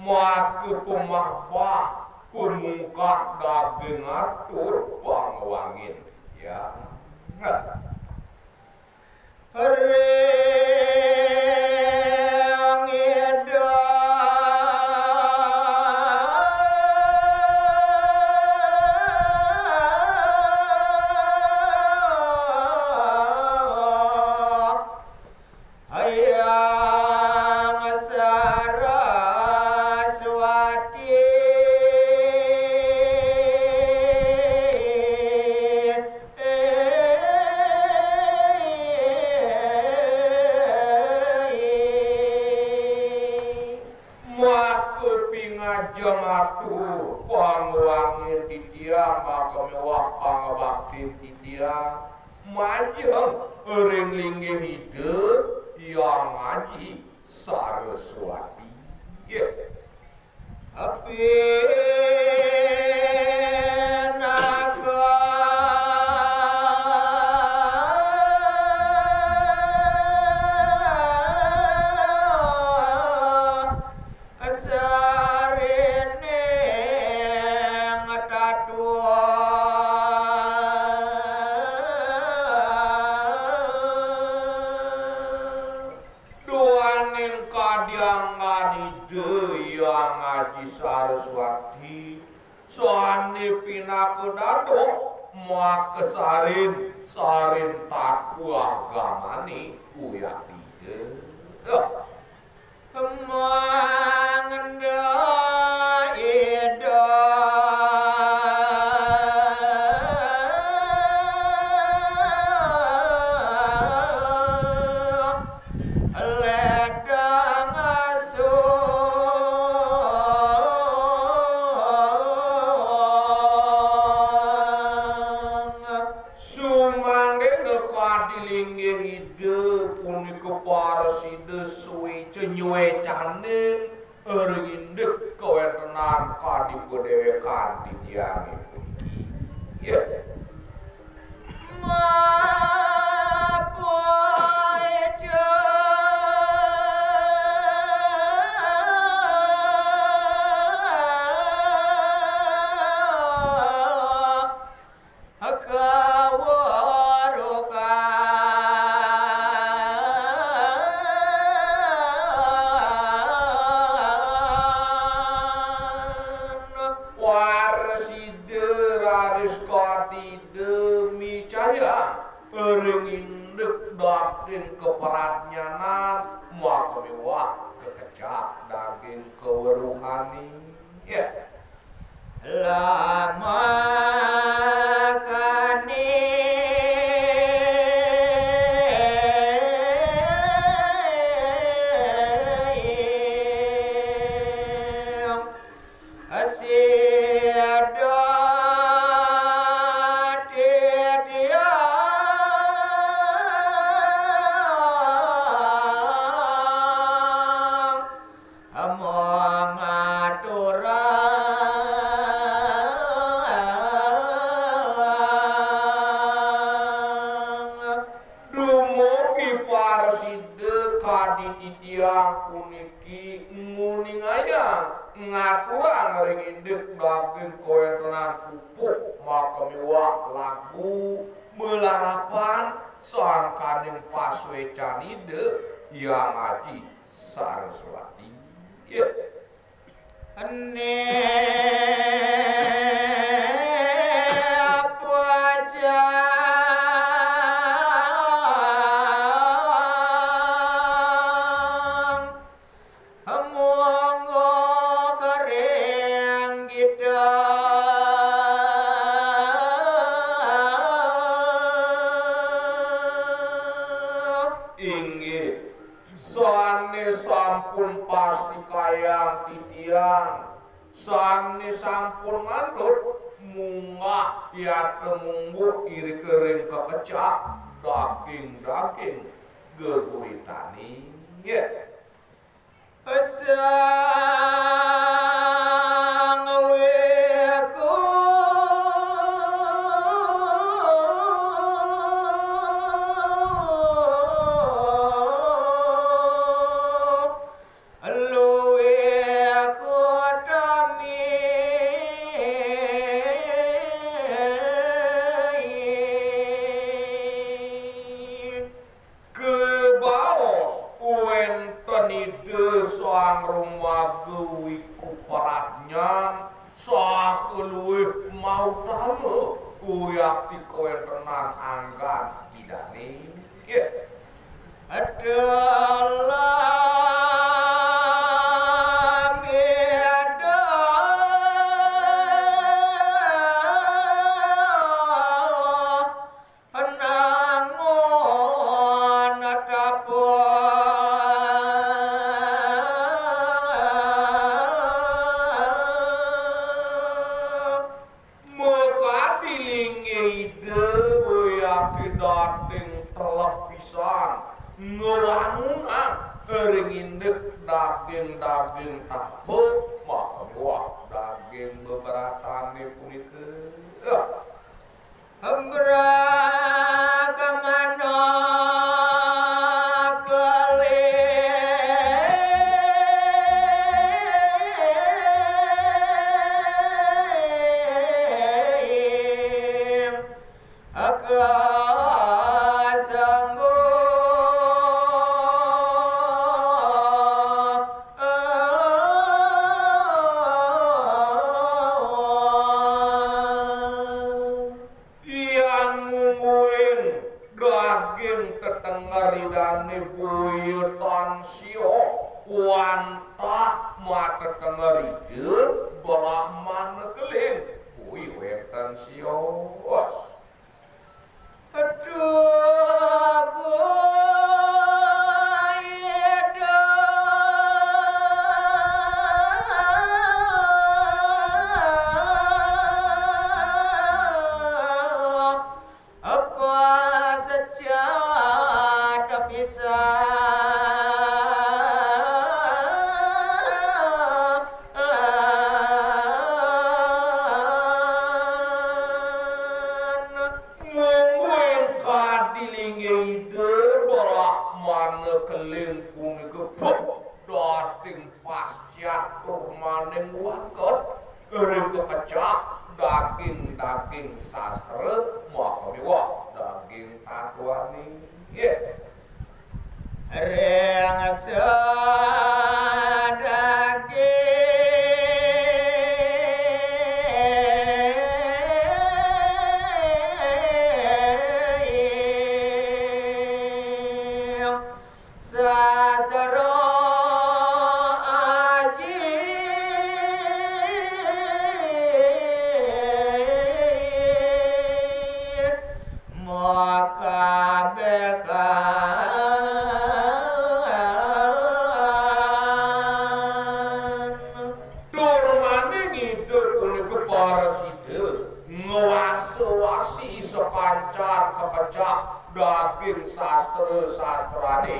Maka pemahbah pemungkak daging atur pangwangin ya. Reng edah hayang Saraswati maka pingajeng atur pangwangin titiang maka mewah pangabakti titiang majeng ring linggih hidup yang ngaji Saraswati ya api naga asarene ngatatua duaning kadyangan ide yang ngaji Saraswati soane pinaku dados moak kesarin sarin taku agamane uyati mangenda ida ledang sumangge kadilinggih ide punika paraside suwe cenyuwe canen ringindek kawentenan kadigedewekan titiang puniki ya demi cahaya ringindek daging keperatnyanan maka mewah kekecap daging keweruhani ya lama kane asiada titiang puniki nguningaya ngaturan ringindek daging kowentenan pupuk maka mewah lagu melarapan sangkaning paswecanide yang ngaji Saraswati ya apa aja siang sani sampun ngandut munggah tiada munggu iri kering kekecap daging geguritani ya asang weku soang rumah gewi kuparatnya soak luwih mau tamu kuyak di kowe tenan anggan idane ya adalah beda nangon atapun dating telepisan ngelamungan ringindek daging tahu maka wah daging beberatan punike hembra kamana tetengari buyutan sio wantah mata tengari belah mana keling buyutan sio aduh keling punike dating pasca maning wakot ering kekecap daging sastra maka miwah daging tatuani ye reng sastro aji maka bekan durmane ngidul punike parasite ngwas-wasi iso kancar kekecap daging sastrane